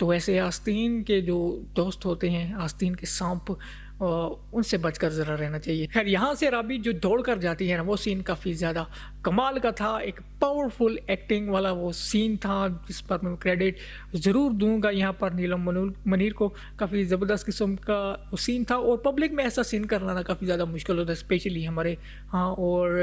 تو ویسے آستین کے جو دوست ہوتے ہیں، آستین کے سانپ، ان سے بچ کر ذرا رہنا چاہیے۔ خیر یہاں سے رابی جو دوڑ کر جاتی ہے نا، وہ سین کافی زیادہ کمال کا تھا، ایک پاورفل ایکٹنگ والا وہ سین تھا جس پر میں کریڈٹ ضرور دوں گا یہاں پر نیلم منیر کو۔ کافی زبردست قسم کا وہ سین تھا، اور پبلک میں ایسا سین کرنا نا کافی زیادہ مشکل ہوتا ہے، اسپیشلی ہمارے ہاں، اور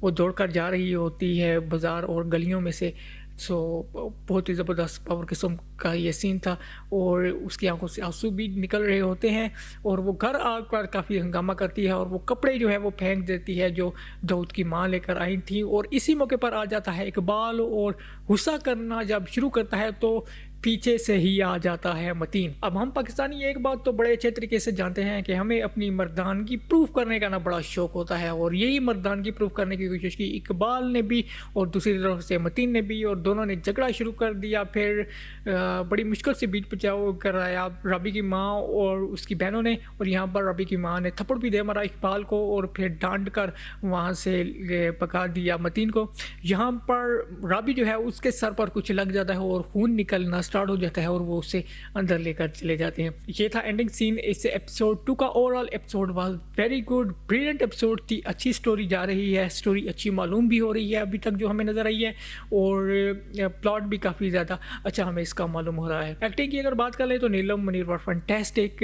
وہ دوڑ کر جا رہی ہوتی ہے بازار اور گلیوں میں سے، سو بہت ہی زبردست پاور قسم کا یہ سین تھا، اور اس کی آنکھوں سے آنسو بھی نکل رہے ہوتے ہیں، اور وہ گھر آ کر کافی ہنگامہ کرتی ہے، اور وہ کپڑے جو ہے وہ پھینک دیتی ہے جو داؤد کی ماں لے کر آئی تھیں، اور اسی موقع پر آ جاتا ہے اقبال، اور غصہ کرنا جب شروع کرتا ہے تو پیچھے سے ہی آ جاتا ہے متین۔ اب ہم پاکستانی ایک بات تو بڑے اچھے طریقے سے جانتے ہیں کہ ہمیں اپنی مردانگی پروف کرنے کا نا بڑا شوق ہوتا ہے، اور یہی مردانگی پروف کرنے کی کوشش کی اقبال نے بھی اور دوسری طرف سے متین نے بھی، اور دونوں نے جھگڑا شروع کر دیا۔ پھر بڑی مشکل سے بیچ بچاؤ کرایا رابی کی ماں اور اس کی بہنوں نے، اور یہاں پر رابی کی ماں نے تھپڑ بھی دے مارا اقبال کو، اور پھر ڈانٹ کر وہاں سے پکا دیا متین کو۔ یہاں پر رابی جو ہے اس کے سر پر کچھ لگ جاتا ہے اور خون نکلنا سٹارٹ ہو جاتا ہے، اور وہ اسے اندر لے کر چلے جاتے ہیں۔ یہ تھا اینڈنگ سین اس ایپیسوڈ 2 کا۔ Overall episode was very good, brilliant episode تھی، اچھی سٹوری جا رہی ہے، سٹوری اچھی معلوم بھی ہو رہی ہے ابھی تک جو ہمیں نظر آئی ہے، اور پلاٹ بھی کافی زیادہ اچھا ہمیں اس کا معلوم ہو رہا ہے۔ ایکٹنگ کی اگر بات کر لیں تو نیلم منیر ور فنٹاسٹک،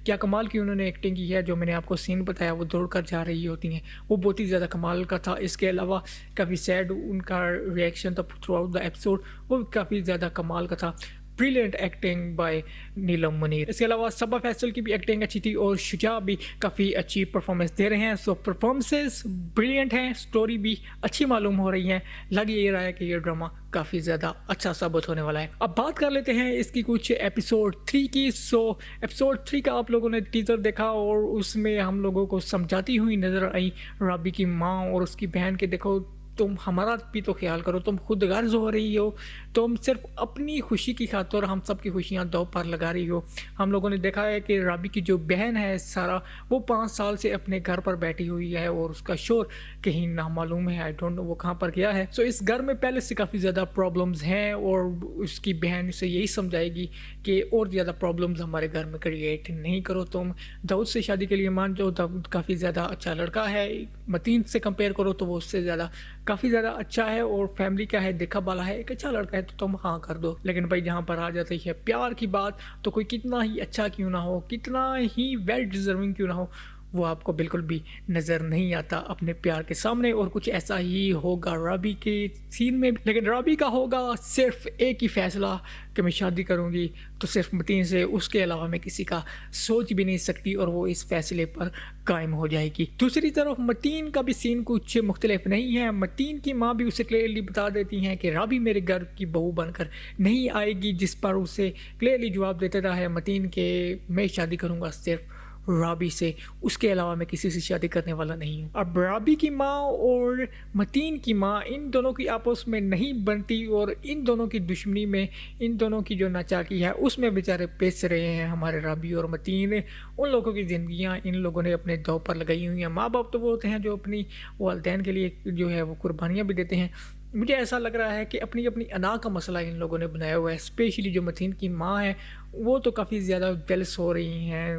کیا کمال کی انہوں نے ایکٹنگ کی ہے۔ جو میں نے آپ کو سین بتایا وہ دوڑ کر جا رہی ہوتی ہیں، وہ بہت ہی زیادہ کمال کا تھا۔ اس کے علاوہ کافی سیڈ ان کا ریئیکشن تھا تھرو آؤٹ دا ایپیسوڈ، وہ بھی کافی زیادہ کمال کا تھا۔ بریلینٹ ایکٹنگ بائی نیلم منیر۔ اس کے علاوہ صبا فیصل کی بھی ایکٹنگ اچھی تھی، اور شجاع بھی کافی اچھی پرفارمنس دے رہے ہیں۔ سو پرفارمنسز بریلینٹ ہیں، سٹوری بھی اچھی معلوم ہو رہی ہے، لگ یہ رہا ہے کہ یہ ڈرامہ کافی زیادہ اچھا ثابت ہونے والا ہے۔ اب بات کر لیتے ہیں اس کی کچھ ایپیسوڈ 3 کی۔ سو ایپیسوڈ 3 کا آپ لوگوں نے ٹیزر دیکھا، اور اس میں ہم لوگوں کو سمجھاتی ہوئی نظر آئی رابی کی ماں اور اس کی بہن کے دیکھو تم ہمارا بھی تو خیال کرو، تم خود غرض ہو رہی ہو، تم صرف اپنی خوشی کی خاطر ہم سب کی خوشیاں دو پر لگا رہی ہو۔ ہم لوگوں نے دیکھا ہے کہ رابی کی جو بہن ہے سارا، وہ 5 سال سے اپنے گھر پر بیٹھی ہوئی ہے، اور اس کا شور کہیں نامعلوم ہے، آئی ڈونٹ نو وہ کہاں پر گیا ہے۔ سو اس گھر میں پہلے سے کافی زیادہ پرابلمز ہیں، اور اس کی بہن اسے یہی سمجھائے گی کہ اور زیادہ پرابلمز ہمارے گھر میں کریٹ نہیں کرو، تم داؤد سے شادی کے لیے مان جاؤ، داؤد کافی زیادہ اچھا لڑکا ہے، متین سے کمپیئر کرو تو وہ اس سے زیادہ کافی زیادہ اچھا ہے، اور فیملی کا ہے، دیکھا بالا ہے، ایک اچھا لڑکا ہے، تو تم ہاں کر دو۔ لیکن بھائی جہاں پر آ جاتی ہے پیار کی بات، تو کوئی کتنا ہی اچھا کیوں نہ ہو، کتنا ہی ویل ڈیزرونگ کیوں نہ ہو، وہ آپ کو بالکل بھی نظر نہیں آتا اپنے پیار کے سامنے۔ اور کچھ ایسا ہی ہوگا رابی کے سین میں، لیکن رابی کا ہوگا صرف ایک ہی فیصلہ کہ میں شادی کروں گی تو صرف متین سے، اس کے علاوہ میں کسی کا سوچ بھی نہیں سکتی، اور وہ اس فیصلے پر قائم ہو جائے گی۔ دوسری طرف متین کا بھی سین کچھ مختلف نہیں ہے۔ متین کی ماں بھی اسے کلیئرلی بتا دیتی ہیں کہ رابی میرے گھر کی بہو بن کر نہیں آئے گی، جس پر اسے کلیئرلی جواب دیتا رہا ہے متین کہ میں شادی کروں گا صرف رابی سے، اس کے علاوہ میں کسی سے شادی کرنے والا نہیں ہوں۔ اب رابی کی ماں اور متین کی ماں، ان دونوں کی آپس میں نہیں بنتی، اور ان دونوں کی دشمنی میں، ان دونوں کی جو ناچاکی ہے اس میں بیچارے پیس رہے ہیں ہمارے رابی اور متین۔ ان لوگوں کی زندگیاں ان لوگوں نے اپنے دو پر لگائی ہوئی ہیں۔ ماں باپ تو وہ ہوتے ہیں جو اپنی والدین کے لیے جو ہے وہ قربانیاں بھی دیتے ہیں۔ مجھے ایسا لگ رہا ہے کہ اپنی انا کا مسئلہ ان لوگوں نے بنایا ہوا ہے، اسپیشلی جو متین کی ماں ہے وہ تو کافی زیادہ جیلس ہو رہی ہیں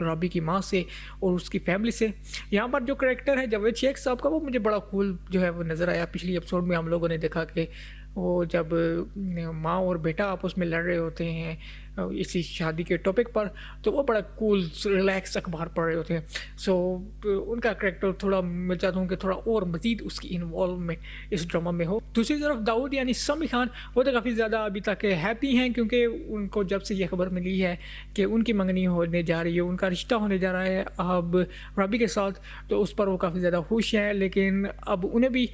رابی کی ماں سے اور اس کی فیملی سے۔ یہاں پر جو کریکٹر ہے جاوید شیخ صاحب کا، وہ مجھے بڑا کول جو ہے وہ نظر آیا۔ پچھلی ایپیسوڈ میں ہم لوگوں نے دیکھا کہ وہ جب ماں اور بیٹا آپس میں لڑ رہے ہوتے ہیں اسی شادی کے ٹاپک پر، تو وہ بڑا کول ریلیکس اخبار پڑھ رہے ہوتے ہیں۔ سو ان کا کریکٹر تھوڑا میں چاہتا ہوں کہ تھوڑا اور مزید اس کی انوالومنٹ اس ڈرامہ میں ہو۔ دوسری طرف داؤد یعنی سمی خان، وہ تو کافی زیادہ ابھی تک ہیپی ہیں، کیونکہ ان کو جب سے یہ خبر ملی ہے کہ ان کی منگنی ہونے جا رہی ہے، ان کا رشتہ ہونے جا رہا ہے اب رابی کے ساتھ، تو اس پر وہ کافی زیادہ خوش ہیں۔ لیکن اب انہیں بھی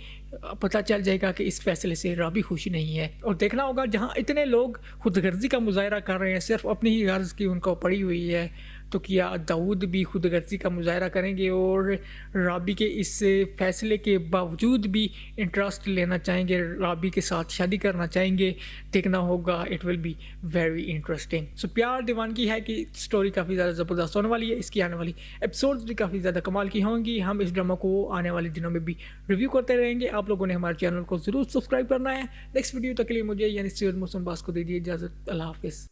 پتہ چل جائے گا کہ اس فیصلے سے رابی خوش نہیں ہے، اور دیکھنا ہوگا جہاں اتنے لوگ خود غرضی کا مظاہرہ کر رہے ہیں، صرف اپنی ہی غرض کی ان کو پڑی ہوئی ہے، تو کیا داؤد بھی خود غرضی کا مظاہرہ کریں گے اور رابی کے اس فیصلے کے باوجود بھی انٹرسٹ لینا چاہیں گے، رابی کے ساتھ شادی کرنا چاہیں گے؟ دیکھنا ہوگا، it will be very interesting. So پیار دیوانگی ہے کہ اسٹوری کافی زیادہ زبردست ہونے والی ہے، اس کی آنے والی ایپیسوڈز بھی کافی زیادہ کمال کی ہوں گی. ہم اس ڈرامہ کو آنے والے دنوں میں بھی ریویو کرتے رہیں گے. آپ لوگوں نے ہمارے چینل کو ضرور سبسکرائب کرنا ہے. نیکسٹ ویڈیو تک کے لیے مجھے یعنی سید محسن باز کو دے دیجیے اجازت. اللہ حافظ.